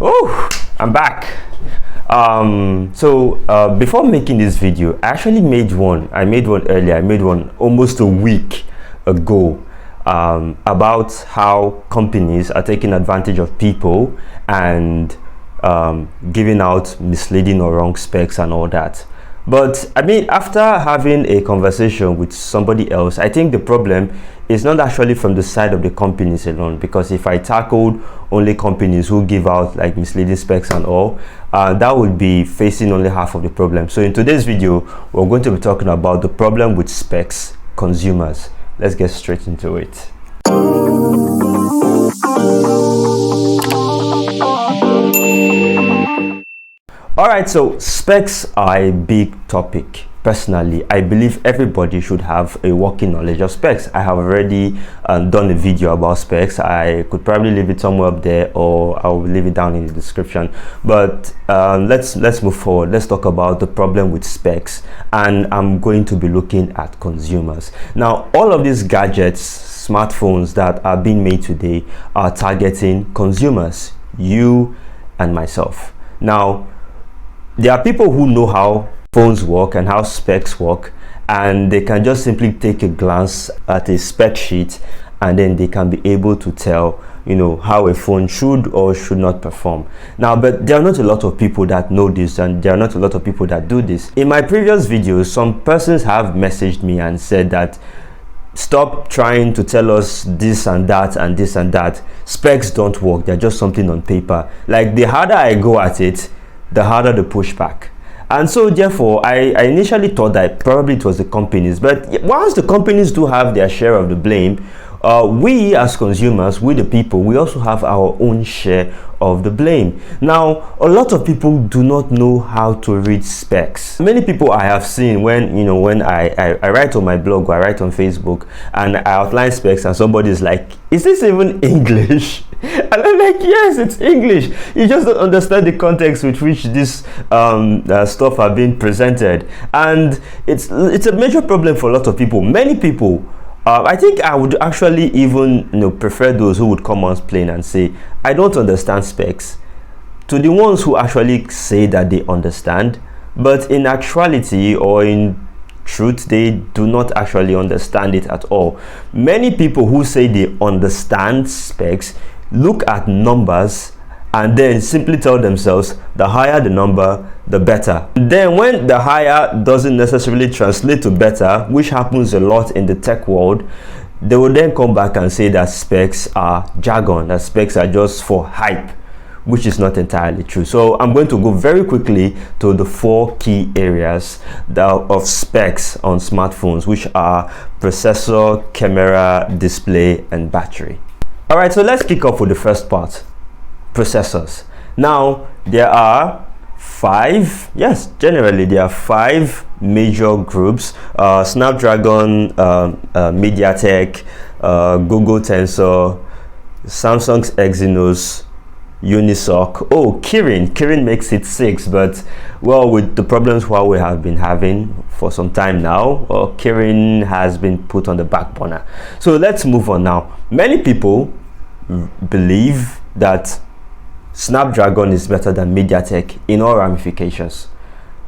Oh, I'm back. Before making this video, I actually made one. I made one earlier. I made one almost a week ago about how companies are taking advantage of people and giving out misleading or wrong specs and all that. But I mean, after having a conversation with somebody else, I think the problem is not actually from the side of the companies alone, because if I tackled only companies who give out like misleading specs and all, that would be facing only half of the problem. So in today's video, we're going to be talking about the problem with specs consumers. Let's get straight into it. Alright, so specs are a big topic. Personally, I believe everybody should have a working knowledge of specs. I have already done a video about specs. I could probably leave it somewhere up there, or I'll leave it down in the description. But let's move forward. Let's talk about the problem with specs, and I'm going to be looking at consumers. Now, all of these gadgets, smartphones that are being made today are targeting consumers, you and myself. Now, there are people who know how phones work and how specs work, and they can just simply take a glance at a spec sheet and then they can be able to tell, you know, how a phone should or should not perform. Now, but there are not a lot of people that know this, and there are not a lot of people that do this. In my previous videos, some persons have messaged me and said that stop trying to tell us this and that and this and that. Specs don't work, they're just something on paper. Like, the harder I go at it, the harder the pushback. And so therefore, I initially thought that probably it was the companies, but once the companies do have their share of the blame, we as consumers, we the people, we also have our own share of the blame. Now, a lot of people do not know how to read specs. Many people I have seen when I write on my blog or I write on Facebook and I outline specs, and somebody is like, is this even English? And I'm like, yes, it's English. You just don't understand the context with which this stuff are being presented, and it's a major problem for a lot of people. Many people, I think I would actually even prefer those who would come on plain and say, I don't understand specs, to the ones who actually say that they understand, but in actuality or in truth, they do not actually understand it at all. Many people who say they understand specs look at numbers and then simply tell themselves the higher the number, the better. Then when the higher doesn't necessarily translate to better, which happens a lot in the tech world, they will then come back and say that specs are jargon, that specs are just for hype, which is not entirely true. So I'm going to go very quickly to the 4 key areas of specs on smartphones, which are processor, camera, display, and battery. All right, so let's kick off with the first part, processors. Now, there are 5, yes, generally there are 5 major groups: Snapdragon, MediaTek, Google Tensor, Samsung's Exynos, Unisoc. Oh, Kirin makes it 6, but well, with the problems Huawei have been having for some time now, Kirin has been put on the back burner. So let's move on now. Many people believe that Snapdragon is better than MediaTek in all ramifications.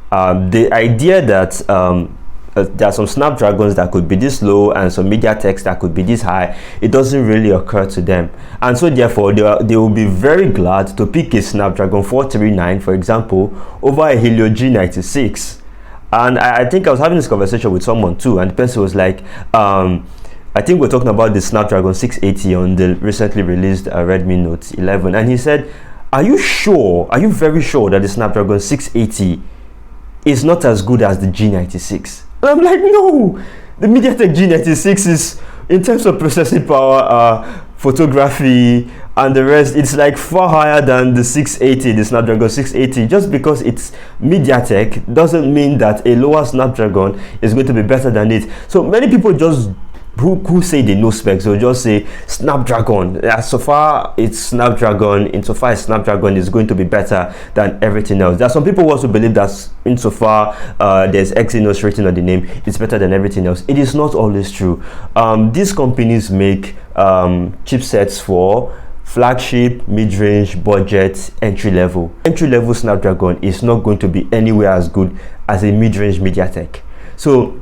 The idea that there are some Snapdragons that could be this low and some MediaTeks that could be this high, it doesn't really occur to them, and so therefore they will be very glad to pick a Snapdragon 439, for example, over a Helio G96. And I think I was having this conversation with someone too, and the person was like, I think we're talking about the Snapdragon 680 on the recently released Redmi Note 11, and he said, are you sure, are you very sure that the Snapdragon 680 is not as good as the G96? And I'm like, no, the MediaTek G96 is, in terms of processing power, photography and the rest, it's like far higher than the 680, the Snapdragon 680. Just because it's MediaTek doesn't mean that a lower Snapdragon is going to be better than it. So many people just who say they know specs, they'll just say Snapdragon. So far it's Snapdragon, insofar as Snapdragon is going to be better than everything else. There are some people who also believe that insofar there's Exynos written on the name, it's better than everything else. It is not always true. These companies make chipsets for flagship, mid-range, budget, entry-level. Entry-level Snapdragon is not going to be anywhere as good as a mid-range MediaTek. So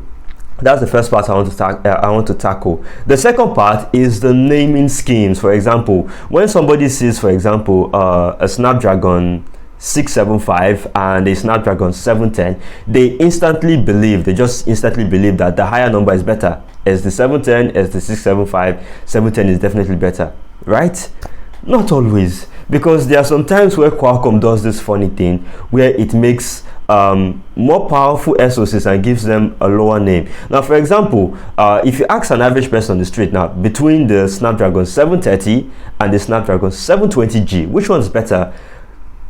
that's the first part I want to tackle. The second part is the naming schemes. For example, when somebody sees, for example, a Snapdragon 675 and a Snapdragon 710, they just instantly believe that the higher number is better. As the 710, as the 675, 710 is definitely better, right? Not always, because there are some times where Qualcomm does this funny thing where it makes more powerful SoCs and gives them a lower name. Now, for example, if you ask an average person on the street now, between the Snapdragon 730 and the Snapdragon 720G, which one's better?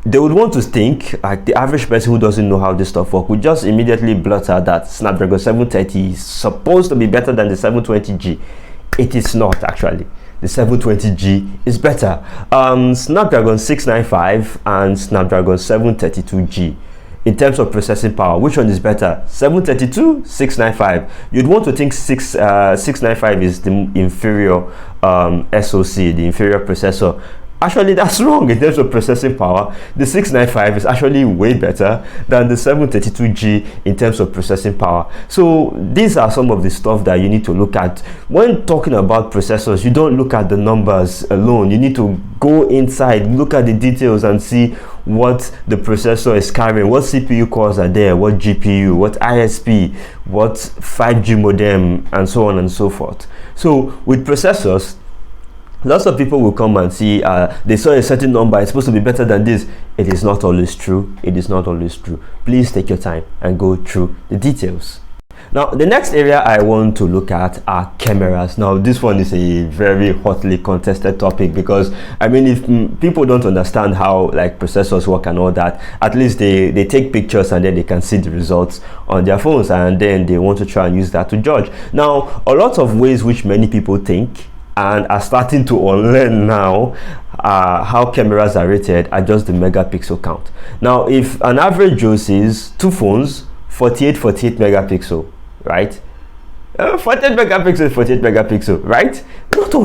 They would want to think, like the average person who doesn't know how this stuff works, would just immediately blurt out that Snapdragon 730 is supposed to be better than the 720G. It is not actually. The 720G is better. Snapdragon 695 and Snapdragon 732G. In terms of processing power, which one is better? 732, 695. You'd want to think 695 is the inferior SoC, the inferior processor. Actually, that's wrong. In terms of processing power, the 695 is actually way better than the 732G in terms of processing power. So these are some of the stuff that you need to look at. When talking about processors, you don't look at the numbers alone. You need to go inside, look at the details and see what the processor is carrying, what CPU cores are there, what GPU, what ISP, what 5G modem, and so on and so forth. So with processors, lots of people will come and see they saw a certain number, it's supposed to be better than this. It is not always true. It is not always true. Please take your time and go through the details. Now, the next area I want to look at are cameras. Now, this one is a very hotly contested topic because, I mean, if people don't understand how like processors work and all that, at least they take pictures and then they can see the results on their phones and then they want to try and use that to judge. Now, a lot of ways which many people think and are starting to unlearn now how cameras are rated are just the megapixel count. Now, if an average Joe sees two phones, 48 megapixel, right? 48 megapixel, right? Not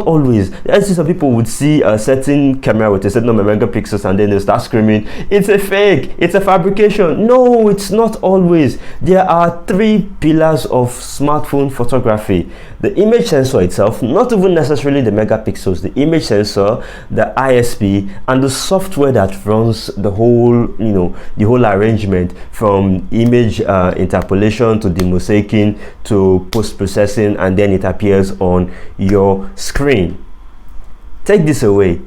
always. I see some people would see a certain camera with a certain number of megapixels and then they start screaming, it's a fake, it's a fabrication. No, it's not always. There are three pillars of smartphone photography: the image sensor itself, not even necessarily the megapixels, the image sensor, the ISP, and the software that runs the whole, the whole arrangement, from image interpolation to demosaicing to post-processing, and then it appears on your screen. Take this away.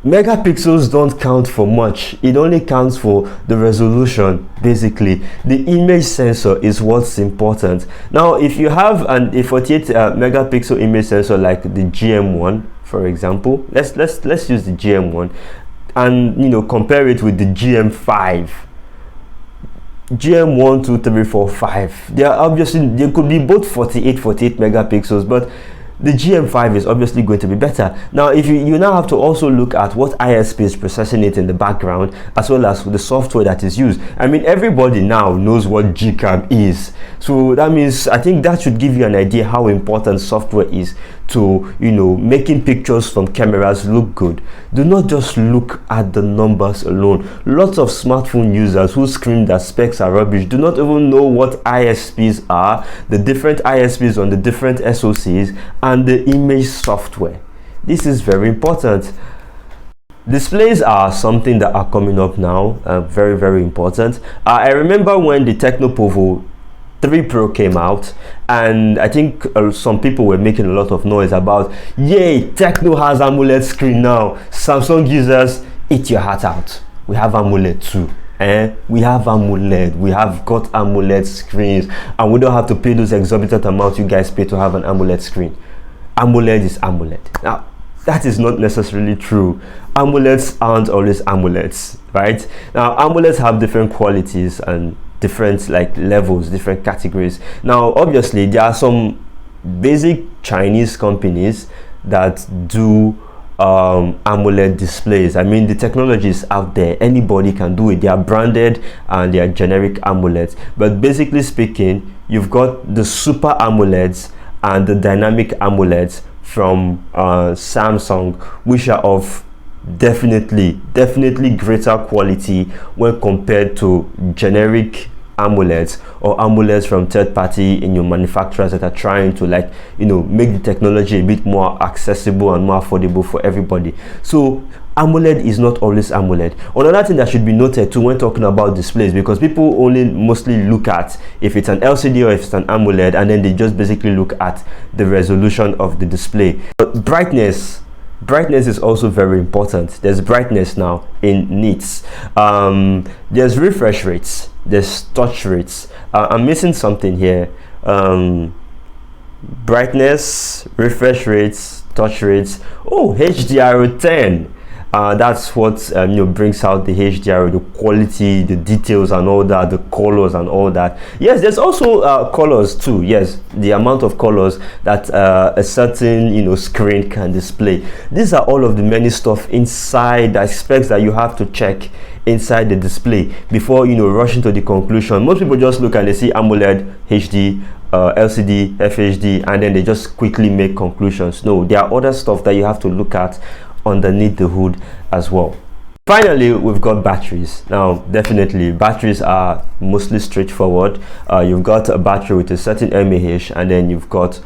Megapixels don't count for much. It only counts for the resolution. Basically, the image sensor is what's important. Now, if you have a 48 megapixel image sensor like the GM1, for example, let's use the GM1 and compare it with the GM5. GM1, 2, 3, 4, 5. They could be both 48 megapixels, but the GM5 is obviously going to be better. Now, if you now have to also look at what ISP is processing it in the background, as well as the software that is used. I mean, everybody now knows what Gcam is. So that means, I think that should give you an idea how important software is to, making pictures from cameras look good. Do not just look at the numbers alone. Lots of smartphone users who scream that specs are rubbish do not even know what ISPs are, the different ISPs on the different SoCs, and the image software. This is very important. Displays are something that are coming up now, very, very important. I remember when the Technopovo 3 Pro came out, and I think some people were making a lot of noise about, yay, Techno has AMOLED screen now. Samsung users, eat your heart out. We have AMOLED too. We have AMOLED. We have got AMOLED screens, and we don't have to pay those exorbitant amounts you guys pay to have an AMOLED screen. AMOLED is AMOLED. Now, that is not necessarily true. AMOLEDs aren't always AMOLEDs, right? Now, AMOLEDs have different qualities and different levels, different categories. Now, obviously, there are some basic Chinese companies that do AMOLED displays. I mean, the technology is out there. Anybody can do it. They are branded and they are generic AMOLEDs. But basically speaking, you've got the super AMOLEDs and the dynamic AMOLEDs from Samsung, which are of definitely greater quality when compared to generic AMOLEDs or AMOLEDs from third party manufacturers that are trying to make the technology a bit more accessible and more affordable for everybody. So AMOLED is not always AMOLED. Another thing that should be noted too when talking about displays, because people only mostly look at if it's an LCD or if it's an AMOLED, and then they just basically look at the resolution of the display. But brightness is also very important. There's brightness now in nits. There's refresh rates, there's touch rates. I'm missing something here. Brightness, refresh rates, touch rates. Oh, HDR10. That's what brings out the HDR, the quality, the details and all that, the colors and all that. Yes, there's also colors too. Yes, the amount of colors that a certain screen can display. These are all of the many stuff inside the aspects that you have to check inside the display before rushing to the conclusion. Most people just look and they see AMOLED, HD, LCD, FHD, and then they just quickly make conclusions. No, there are other stuff that you have to look at underneath the hood as well. Finally, we've got batteries. Now, definitely batteries are mostly straightforward. You've got a battery with a certain mAh, and then you've got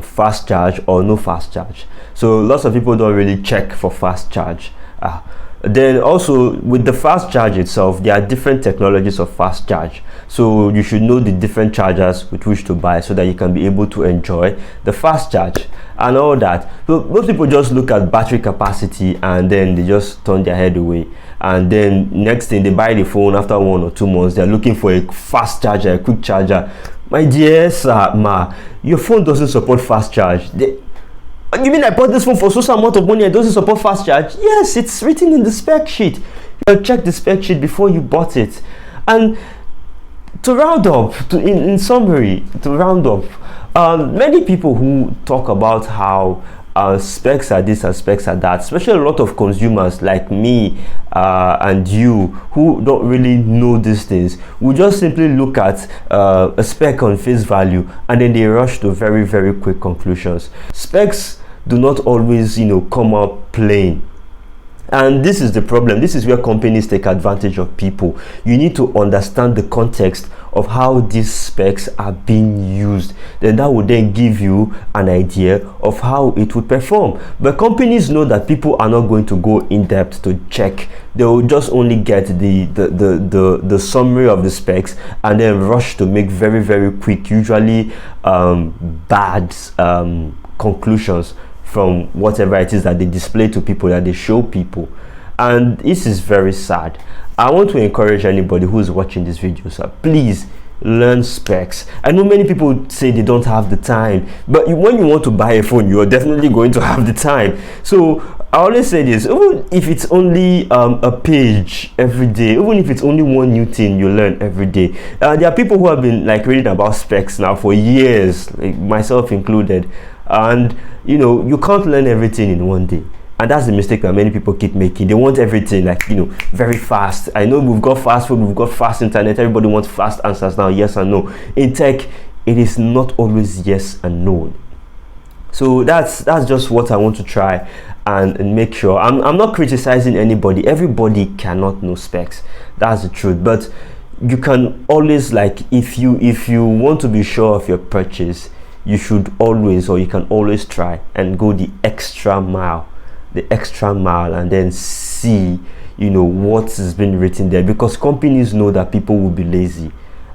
fast charge or no fast charge. So lots of people don't really check for fast charge. Then also with the fast charge itself, there are different technologies of fast charge, so you should know the different chargers with which to buy so that you can be able to enjoy the fast charge and all that. So most people just look at battery capacity and then they just turn their head away, and then next thing they buy the phone. After 1 or 2 months, they're looking for a fast charger, a quick charger. My dear sir, your phone doesn't support fast charge. You mean I bought this phone for so amount of money and it doesn't support fast charge? Yes, it's written in the spec sheet. You check the spec sheet before you bought it. And to round up, in summary, many people who talk about how specs are this and specs are that, especially a lot of consumers like me and you who don't really know these things, will just simply look at a spec on face value and then they rush to very, very quick conclusions. Specs do not always come out plain, and this is the problem. This is where companies take advantage of people. You need to understand the context of how these specs are being used, then that would then give you an idea of how it would perform. But companies know that people are not going to go in depth to check. They will just only get the summary of the specs and then rush to make very, very quick, usually bad conclusions from whatever it is that they display to people, that they show people. And this is very sad. I want to encourage anybody who is watching this video, sir, please learn specs. I know many people say they don't have the time, but when you want to buy a phone, you are definitely going to have the time. So I always say this: even if it's only a page every day, even if it's only one new thing you learn every day. There are people who have been reading about specs now for years, like myself included, and you can't learn everything in one day. And that's the mistake that many people keep making. They want everything very fast. I know we've got fast food, we've got fast internet, everybody wants fast answers now, yes and no. In tech, it is not always yes and no. So that's just what I want to try and make sure. I'm not criticizing anybody. Everybody cannot know specs. That's the truth. But you can always, if you want to be sure of your purchase, you should always, or you can always try and go the extra mile and then see what has been written there, because companies know that people will be lazy,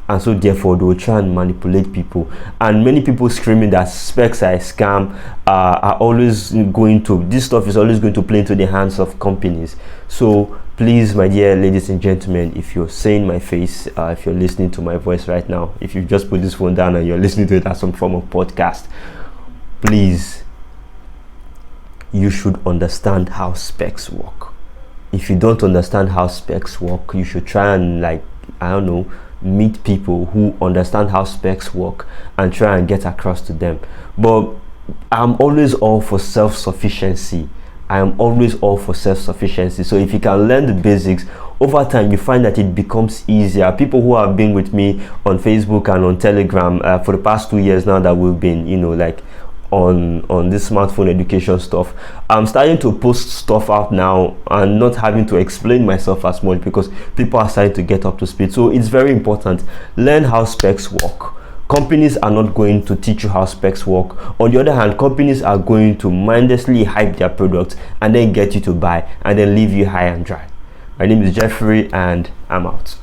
and so therefore they will try and manipulate people. And many people screaming that specs are a scam this stuff is always going to play into the hands of companies. So please, my dear ladies and gentlemen, if you're seeing my face, if you're listening to my voice right now, if you just put this phone down and you're listening to it as some form of podcast, please, you should understand how specs work. If you don't understand how specs work, you should try and meet people who understand how specs work and try and get across to them. But I'm always all for self-sufficiency. So if you can learn the basics, over time you find that it becomes easier. People who have been with me on Facebook and on Telegram for the past 2 years now, that we've been on this smartphone education stuff. I'm starting to post stuff out now and not having to explain myself as much because people are starting to get up to speed. So it's very important. Learn how specs work. Companies are not going to teach you how specs work. On the other hand, companies are going to mindlessly hype their products and then get you to buy and then leave you high and dry. My name is Jeffrey and I'm out.